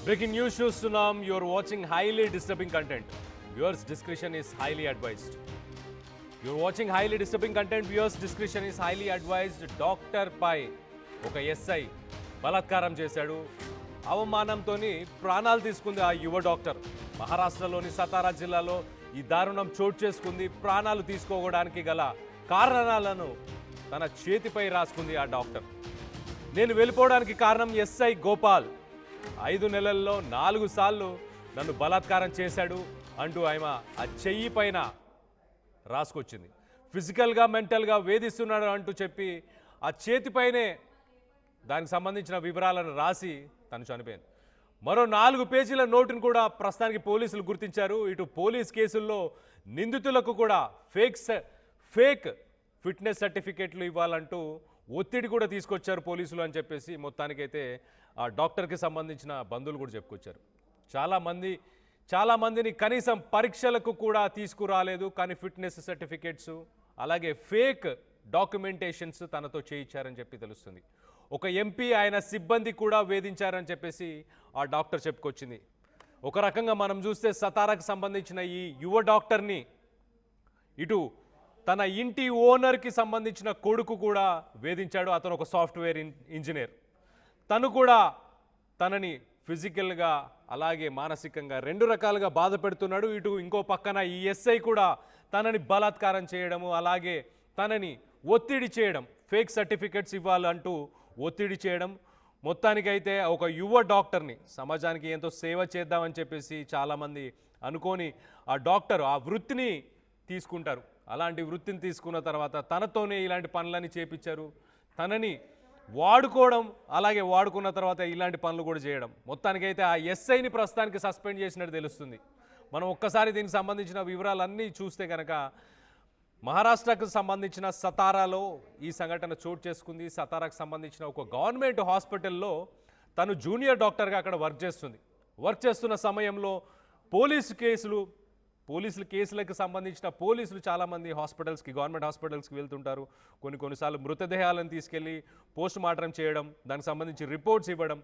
Breaking news చూస్తున్నాం. You're watching highly disturbing content. Viewers discretion is highly advised. You're watching highly disturbing content. Viewers discretion is highly advised. Doctor పై ఒక SI బలాత్కారం చేశాడు. అవమానంతోని ప్రాణాలు తీసుకుంది ఆ యువ డాక్టర్. మహారాష్ట్రలోని సతారా జిల్లాలో ఈ దారుణం చోటు చేసుకుంది. ప్రాణాలు తీసుకోవడానికి గల కారణాలను తన చేతిపై రాసుకుంది ఆ డాక్టర్. నేను వెళ్ళిపోవడానికి కారణం ఎస్ఐ గోపాల్ 5 నెలల్లో 4 సార్లు నన్ను బలాత్కారం చేశాడు అంటూ ఆమె ఆ చెయ్యి పైన రాసుకొచ్చింది. ఫిజికల్గా మెంటల్గా వేధిస్తున్నాడు అంటూ చెప్పి ఆ చేతిపైనే దానికి సంబంధించిన వివరాలను రాసి తను చనిపోయింది. మరో 4 పేజీల నోటును కూడా ప్రస్తుతానికి పోలీసులు గుర్తించారు. ఇటు పోలీస్ కేసుల్లో నిందితులకు కూడా ఫేక్ ఫిట్నెస్ సర్టిఫికేట్లు ఇవ్వాలంటూ ఒత్తిడి కూడా తీసుకొచ్చారు పోలీసులు అని చెప్పేసి మొత్తానికైతే ఆ డాక్టర్కి సంబంధించిన బంధువులు కూడా చెప్పుకొచ్చారు. చాలామందిని కనీసం పరీక్షలకు కూడా తీసుకురాలేదు, కానీ ఫిట్నెస్ సర్టిఫికేట్స్ అలాగే ఫేక్ డాక్యుమెంటేషన్స్ తనతో చేయించారని చెప్పి తెలుస్తుంది. ఒక ఎంపీ ఆయన సిబ్బంది కూడా వేధించారని చెప్పేసి ఆ డాక్టర్ చెప్పుకొచ్చింది. ఒక రకంగా మనం చూస్తే సతారాకు సంబంధించిన ఈ యువ డాక్టర్ని ఇటు తన ఇంటి ఓనర్కి సంబంధించిన కొడుకు కూడా వేధించాడు. అతను ఒక సాఫ్ట్వేర్ ఇంజనీర్. తను కూడా తనని ఫిజికల్గా అలాగే మానసికంగా 2 రకాలుగా బాధ పెడుతున్నాడు. ఇటు ఇంకో పక్కన ఈ ఎస్ఐ కూడా తనని బలాత్కారం చేయడము అలాగే తనని ఒత్తిడి చేయడం, ఫేక్ సర్టిఫికెట్స్ ఇవ్వాలంటూ ఒత్తిడి చేయడం. మొత్తానికైతే ఒక యువ డాక్టర్ని సమాజానికి ఎంతో సేవ చేద్దామని చెప్పేసి చాలామంది అనుకొని ఆ డాక్టర్ ఆ వృత్తిని తీసుకుంటారు. అలాంటి వృత్తిని తీసుకున్న తర్వాత తనతోనే ఇలాంటి పనులని చేపించారు. తనని వాడుకోవడం అలాగే వాడుకున్న తర్వాత ఇలాంటి పనులు కూడా చేయడం. మొత్తానికైతే ఆ ఎస్ఐని ప్రస్తుతానికి సస్పెండ్ చేసినట్టు తెలుస్తుంది. మనం ఒక్కసారి దీనికి సంబంధించిన వివరాలన్నీ చూస్తే కనుక మహారాష్ట్రకు సంబంధించిన సతారాలో ఈ సంఘటన చోటు చేసుకుంది. సతారాకు సంబంధించిన ఒక గవర్నమెంట్ హాస్పిటల్లో తను జూనియర్ డాక్టర్గా అక్కడ వర్క్ చేస్తున్న సమయంలో పోలీసుల కేసులకు సంబంధించిన పోలీసులు చాలామంది గవర్నమెంట్ హాస్పిటల్స్కి వెళ్తుంటారు. కొన్నిసార్లు మృతదేహాలను తీసుకెళ్ళి పోస్ట్ మార్టం చేయడం, దానికి సంబంధించి రిపోర్ట్స్ ఇవ్వడం.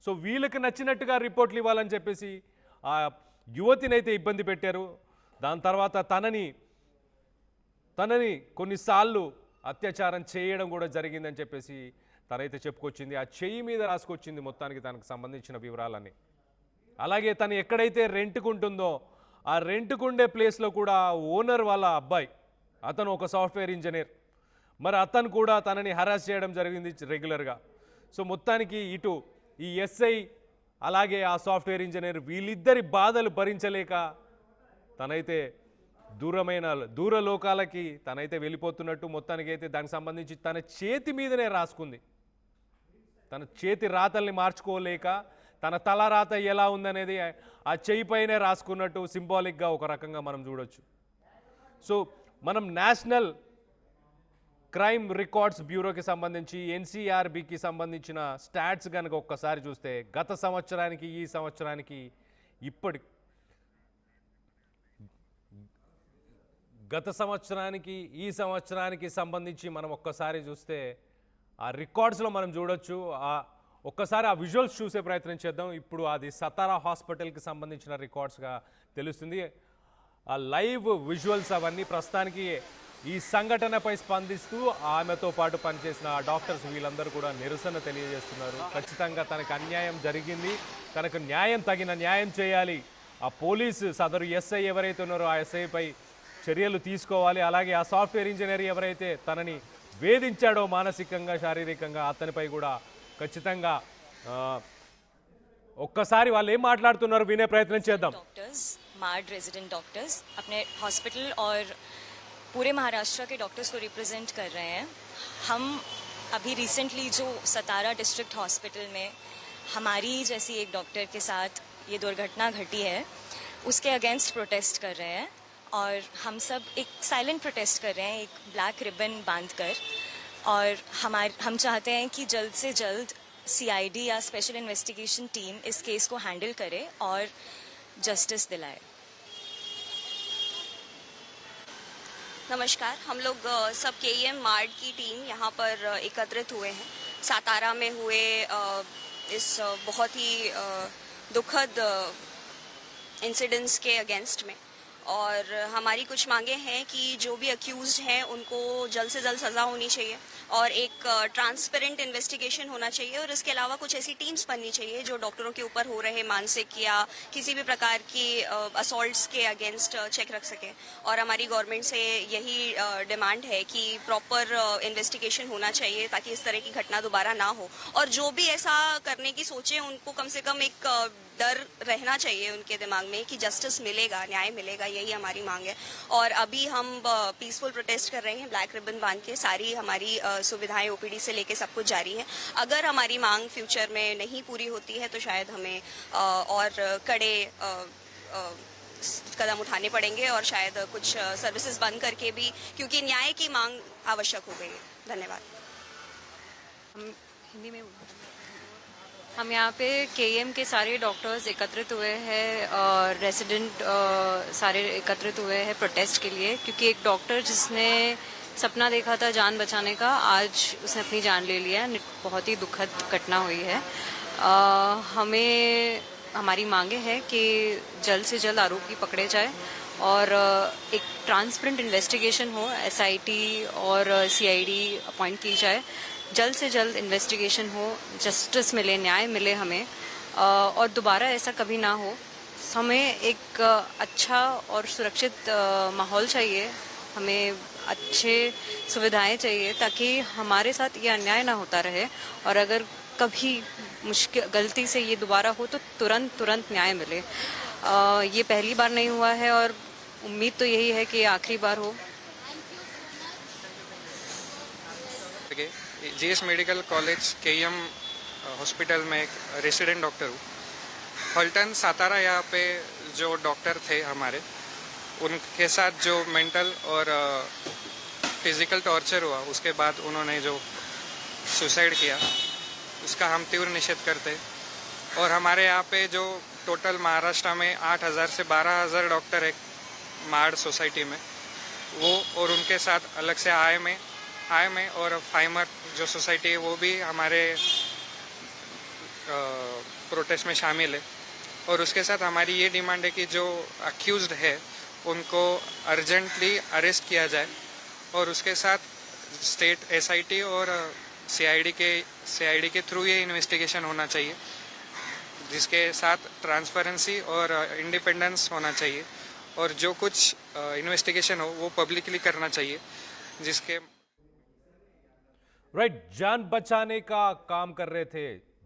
సో వీళ్ళకి నచ్చినట్టుగా రిపోర్ట్లు ఇవ్వాలని చెప్పేసి ఆ యువతిని అయితే ఇబ్బంది పెట్టారు. దాని తర్వాత తనని కొన్నిసార్లు అత్యాచారం చేయడం కూడా జరిగిందని చెప్పేసి తనైతే చెప్పుకొచ్చింది. ఆ చెయ్యి మీద రాసుకొచ్చింది మొత్తానికి తనకు సంబంధించిన వివరాలన్నీ. అలాగే తను ఎక్కడైతే రెంట్కుంటుందో ఆ రెంట్కుండే ప్లేస్లో కూడా ఓనర్ వాళ్ళ అబ్బాయి, అతను ఒక సాఫ్ట్వేర్ ఇంజనీర్, మరి అతను కూడా తనని హరాస్ చేయడం జరిగింది రెగ్యులర్గా. సో మొత్తానికి ఇటు ఈ ఎస్ఐ అలాగే ఆ సాఫ్ట్వేర్ ఇంజనీర్ వీళ్ళిద్దరి బాధలు భరించలేక తనైతే దూర లోకాలకి తనైతే వెళ్ళిపోతున్నట్టు మొత్తానికైతే దానికి సంబంధించి తన చేతి మీదనే రాసుకుంది. తన చేతి రాతల్ని మార్చుకోలేక తన తల రాత ఎలా ఉందనేది ఆ చేయిపైనే రాసుకున్నట్టు సింబాలిక్గా ఒక రకంగా మనం చూడొచ్చు. సో మనం నేషనల్ క్రైమ్ రికార్డ్స్ బ్యూరోకి సంబంధించి ఎన్సీఆర్బికి సంబంధించిన స్టాట్స్ కనుక ఒక్కసారి చూస్తే గత సంవత్సరానికి ఈ సంవత్సరానికి సంబంధించి మనం ఒక్కసారి చూస్తే ఆ రికార్డ్స్లో మనం చూడొచ్చు. ఒక్కసారి ఆ విజువల్స్ చూసే ప్రయత్నం చేద్దాం. ఇప్పుడు అది సతారా హాస్పిటల్కి సంబంధించిన రికార్డ్స్గా తెలుస్తుంది. ఆ లైవ్ విజువల్స్ అవన్నీ ప్రస్తుతానికి ఈ సంఘటనపై స్పందిస్తూ ఆమెతో పాటు పనిచేసిన డాక్టర్స్ వీళ్ళందరూ కూడా నిరసన తెలియజేస్తున్నారు. ఖచ్చితంగా తనకు అన్యాయం జరిగింది, తనకు తగిన న్యాయం చేయాలి. ఆ పోలీసు సదరు ఎస్ఐ ఎవరైతే ఉన్నారో ఆ ఎస్ఐపై చర్యలు తీసుకోవాలి. అలాగే ఆ సాఫ్ట్వేర్ ఇంజనీర్ ఎవరైతే తనని వేధించాడో మానసికంగా శారీరకంగా అతనిపై కూడా ఖచ్చితంగా ఒక్కసారి వాళ్ళు ఏం మాట్లాడుతున్నారో వినే ప్రయత్నం చేద్దాం. डॉक्टर्स मार्ड रेजिडेंट डॉक्टर्स अपने हॉस्पिटल और पूरे महाराष्ट्र के डॉक्टर्स को रिप्रेजेंट कर रहे हैं. हम अभी रिसेंटली जो सतारा डिस्ट्रिक्ट हॉस्पिटल में हमारी जैसी एक डॉक्टर के साथ ये दुर्घटना घटी है, उसके अगेंस्ट प्रोटेस्ट कर रहे हैं. और हम सब एक साइलेंट प्रोटेस्ट कर रहे हैं, एक ब्लैक रिबन बांध कर. और हम चाहते हैं कि जल्द से जल्द सीआईडी या स्पेशल इन्वेस्टिगेशन टीम इस केस को हैंडल करे और जस्टिस दिलाए. नमस्कार, हम लोग सब केईएम मार्ड की टीम यहाँ पर एकत्रित हुए हैं. सातारा में हुए इस बहुत ही दुखद इंसिडेंट्स के अगेंस्ट में। और हमारी कुछ मांगे हैं कि जो भी अक्यूज्ड हैं उनको जल्द से जल्द सज़ा होनी चाहिए और एक ट्रांसपेरेंट इन्वेस्टिगेशन होना चाहिए, और इसके अलावा कुछ ऐसी टीम्स बननी चाहिए जो डॉक्टरों के ऊपर हो रहे मानसिक या किसी भी प्रकार की असॉल्ट्स के अगेंस्ट चेक रख सके। और हमारी गवर्नमेंट से यही डिमांड है कि प्रॉपर इन्वेस्टिगेशन होना चाहिए ताकि इस तरह की घटना दोबारा ना हो, और जो भी ऐसा करने की सोचे उनको कम से कम एक डर रहना चाहिए उनके दिमाग में कि जस्टिस मिलेगा, न्याय मिलेगा। यही हमारी मांग है। और अभी हम पीसफुल प्रोटेस्ट कर रहे हैं ब्लैक रिबन बांध के। सारी हमारी सुविधाएं ओपीडी से लेके सब कुछ जारी है। अगर हमारी मांग फ्यूचर में नहीं पूरी होती है तो शायद हमें और कड़े कदम उठाने पड़ेंगे और शायद कुछ सर्विसेज बंद करके भी, क्योंकि न्याय की मांग आवश्यक हो गई है। धन्यवाद। हम हिंदी में हम यहाँ पे केएम के सारे डॉक्टर्स एकत्रित हुए हैं और रेसिडेंट सारे एकत्रित हुए हैं प्रोटेस्ट के लिए, क्योंकि एक डॉक्टर जिसने सपना देखा था जान बचाने का, आज उसने अपनी जान ले लिया। बहुत ही दुखद घटना हुई है। हमें हमारी मांगे हैं कि जल्द से जल्द आरोपी पकड़े जाए और एक ट्रांसपेरेंट इन्वेस्टिगेशन हो, एसआईटी और सीआईडी अपॉइंट की जाए, जल्द से जल्द इन्वेस्टिगेशन हो, जस्टिस मिले, न्याय मिले हमें, और दोबारा ऐसा कभी ना हो। हमें एक अच्छा और सुरक्षित माहौल चाहिए, हमें अच्छे सुविधाएं चाहिए ताकि हमारे साथ ये अन्याय ना होता रहे, और अगर कभी मुश्किल गलती से ये दोबारा हो तो तुरंत न्याय मिले। ये पहली बार नहीं हुआ है और उम्मीद तो यही है कि ये आखिरी बार हो। GS medical college KM hospital में एक रेसिडेंट डॉक्टर हूँ। फलटन सातारा यहाँ पे जो डॉक्टर थे हमारे, उनके साथ जो मेंटल और फिजिकल टॉर्चर हुआ, उसके बाद उन्होंने जो सुसाइड किया, उसका हम तीव्र निषेध करते हैं। और हमारे यहाँ पे जो टोटल महाराष्ट्र में 8,000 से 12,000 डॉक्टर है माड़ सोसाइटी में, वो और उनके साथ अलग से आय में और फाइमर जो सोसाइटी है वो भी हमारे प्रोटेस्ट में शामिल है। और उसके साथ हमारी ये डिमांड है कि जो अक्यूज्ड है उनको अर्जेंटली अरेस्ट किया जाए, और उसके साथ स्टेट एसआईटी और सीआईडी के थ्रू ये इन्वेस्टिगेशन होना चाहिए, जिसके साथ ट्रांसपेरेंसी और इंडिपेंडेंस होना चाहिए, और जो कुछ इन्वेस्टिगेशन हो वो पब्लिकली करना चाहिए, जिसके రైట్ జాన్ బచానే కా కామ్ కర్ రే థే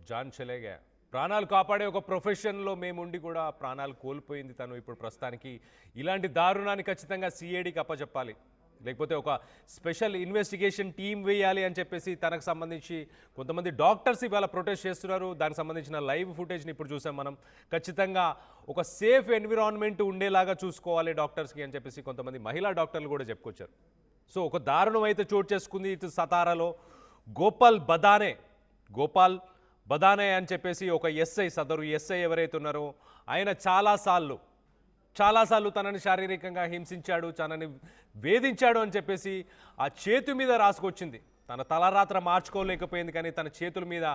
జాన్ చలే గయా ప్రాణాలు కాపాడే ఒక ప్రొఫెషన్లో మేముండి కూడా ప్రాణాలు కోల్పోయింది తను ఇప్పుడు ప్రస్తుతానికి ఇలాంటి దారుణాన్ని ఖచ్చితంగా సిఐడికి అప్పచెప్పాలి లేకపోతే ఒక స్పెషల్ ఇన్వెస్టిగేషన్ టీం వేయాలి అని చెప్పేసి తనకు సంబంధించి కొంతమంది డాక్టర్స్ ఇవాళ ప్రొటెస్ట్ చేస్తున్నారు దానికి సంబంధించిన లైవ్ ఫుటేజ్ని ఇప్పుడు చూసాం మనం ఖచ్చితంగా ఒక సేఫ్ ఎన్విరాన్మెంట్ ఉండేలాగా చూసుకోవాలి డాక్టర్స్కి అని చెప్పేసి కొంతమంది మహిళా డాక్టర్లు కూడా చెప్పుకొచ్చారు సో ఒక దారుణం అయితే చోటు చేసుకుంది ఇటు సతారాలో గోపాల్ బదానే అని చెప్పేసి ఒక ఎస్ఐ సదరు ఎస్ఐ ఎవరైతే ఉన్నారో ఆయన చాలాసార్లు తనని శారీరకంగా హింసించాడు, తనని వేధించాడు అని చెప్పేసి ఆ చేతి మీద రాసుకొచ్చింది. తన తలరాత్ర మార్చుకోలేకపోయింది కానీ తన చేతుల మీద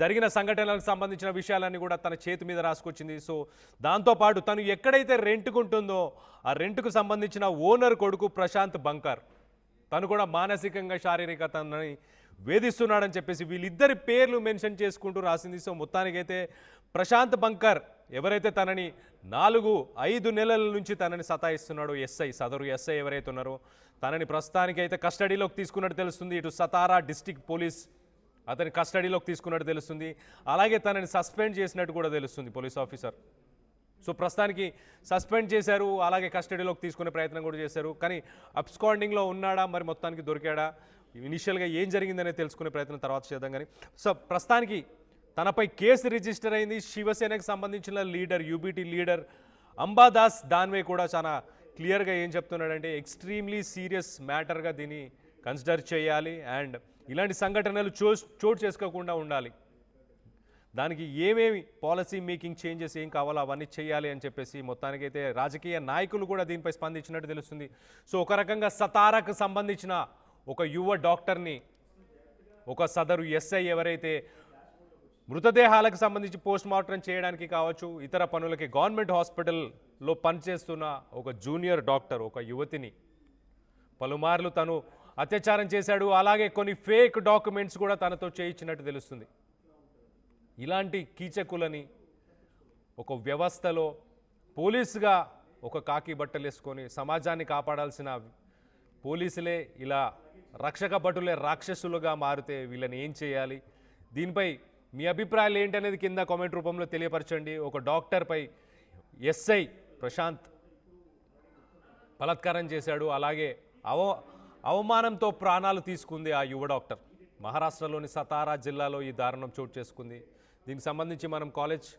జరిగిన సంఘటనలకు సంబంధించిన విషయాలన్నీ కూడా తన చేతి మీద రాసుకొచ్చింది. సో దాంతోపాటు తను ఎక్కడైతే రెంట్కుంటుందో ఆ రెంట్కు సంబంధించిన ఓనర్ కొడుకు ప్రశాంత్ బంకర్, తను కూడా మానసికంగా శారీరక తనని వేధిస్తున్నాడని చెప్పేసి వీళ్ళిద్దరి పేర్లు మెన్షన్ చేసుకుంటూ రాసింది. సో మొత్తానికైతే ప్రశాంత్ బంకర్ ఎవరైతే తనని 4-5 నెలల నుంచి తనని సతాయిస్తున్నాడో ఎస్ఐ, సదరు ఎస్ఐ ఎవరైతే ఉన్నారో తనని ప్రస్తుతానికైతే కస్టడీలోకి తీసుకున్నట్టు తెలుస్తుంది. ఇటు సతారా డిస్ట్రిక్ట్ పోలీస్ అతని కస్టడీలోకి తీసుకున్నట్టు తెలుస్తుంది. అలాగే తనని సస్పెండ్ చేసినట్టు కూడా తెలుస్తుంది పోలీస్ ఆఫీసర్. సో ప్రస్తుతానికి సస్పెండ్ చేశారు, అలాగే కస్టడీలోకి తీసుకునే ప్రయత్నం కూడా చేశారు. కానీ అబ్స్కాండింగ్లో ఉన్నాడా, మరి మొత్తానికి దొరికాడా, ఇనిషియల్గా ఏం జరిగిందనేది తెలుసుకునే ప్రయత్నం తర్వాత చేద్దాం. కానీ సో ప్రస్తుతానికి తనపై కేసు రిజిస్టర్ అయింది. శివసేనకు సంబంధించిన leader, UBT leader Ambadas Danve కూడా చాలా క్లియర్గా ఏం చెప్తున్నాడంటే ఎక్స్ట్రీమ్లీ సీరియస్ మ్యాటర్గా దీన్ని కన్సిడర్ చేయాలి అండ్ ఇలాంటి సంఘటనలు చోటు చేసుకోకుండా ఉండాలి, దానికి ఏమేమి పాలసీ మేకింగ్ చేంజెస్ ఏం కావాలో అవన్నీ చేయాలి అని చెప్పేసి మొత్తానికైతే రాజకీయ నాయకులు కూడా దీనిపై స్పందించినట్టు తెలుస్తుంది. సో ఒక రకంగా సతారాకు సంబంధించిన ఒక యువ డాక్టర్ని ఒక సదరు ఎస్ఐ ఎవరైతే మృతదేహాలకు సంబంధించి పోస్ట్ మార్టం చేయడానికి కావచ్చు, ఇతర పనులకి గవర్నమెంట్ హాస్పిటల్లో పనిచేస్తున్న ఒక జూనియర్ డాక్టర్ ఒక యువతిని పలుమార్లు తను అత్యాచారం చేశాడు. అలాగే కొన్ని ఫేక్ డాక్యుమెంట్స్ కూడా తనతో చేయించినట్టు తెలుస్తుంది. ఇలాంటి కీచకులని ఒక వ్యవస్థలో పోలీసుగా ఒక కాకి బట్టలు వేసుకొని సమాజాన్ని కాపాడాల్సిన పోలీసులే ఇలా రక్షక భటులే రాక్షసులుగా మారితే వీళ్ళని ఏం చేయాలి? దీనిపై మీ అభిప్రాయాలు ఏంటనేది కింద కామెంట్ రూపంలో తెలియపరచండి. ఒక డాక్టర్పై ఎస్ఐ ప్రశాంత్ బలాత్కారం చేశాడు. అలాగే అవమానంతో ప్రాణాలు తీసుకుంది ఆ యువ డాక్టర్. మహారాష్ట్రలోని సతారా జిల్లాలో ఈ దారుణం చోటు చేసుకుంది. దీనికి సంబంధించి మనం కాలేజ్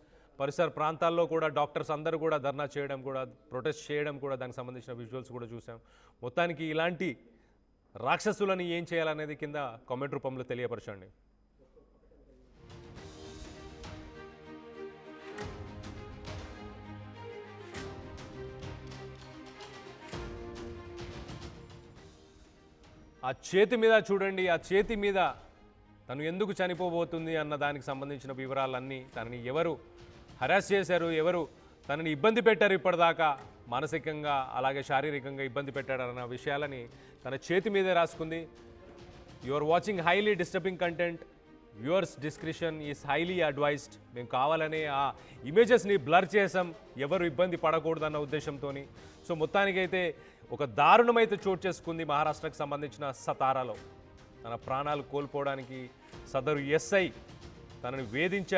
పరిసర ప్రాంతాల్లో కూడా డాక్టర్స్ అందరూ కూడా ధర్నా చేయడం కూడా, ప్రొటెస్ట్ చేయడం కూడా, దానికి సంబంధించిన విజువల్స్ కూడా చూసాం. మొత్తానికి ఇలాంటి రాక్షసులని ఏం చేయాలనేది కింద కామెంట్ రూపంలో తెలియపరచండి. ఆ చేతి మీద చూడండి, ఆ చేతి మీద తను ఎందుకు చనిపోబోతుంది అన్న దానికి సంబంధించిన వివరాలన్నీ, తనని ఎవరు హరాస్ చేశారు, ఎవరు తనని ఇబ్బంది పెట్టారు, ఇప్పటిదాకా మానసికంగా అలాగే శారీరకంగా ఇబ్బంది పెట్టారన్న విషయాలని తన చేతి మీదే రాసుకుంది. You are watching highly disturbing content, viewers description is highly advised. మేము కావాలని ఆ ఇమేజెస్ని బ్లర్ చేసాం, ఎవరు ఇబ్బంది పడకూడదన్న ఉద్దేశంతో. సో మొత్తానికైతే ఒక దారుణమైతే చోటు చేసుకుంది మహారాష్ట్రకు సంబంధించిన సతారాలో. తన ప్రాణాలు కోల్పోవడానికి సదరు ఎస్ఐ తనని వేధించారు.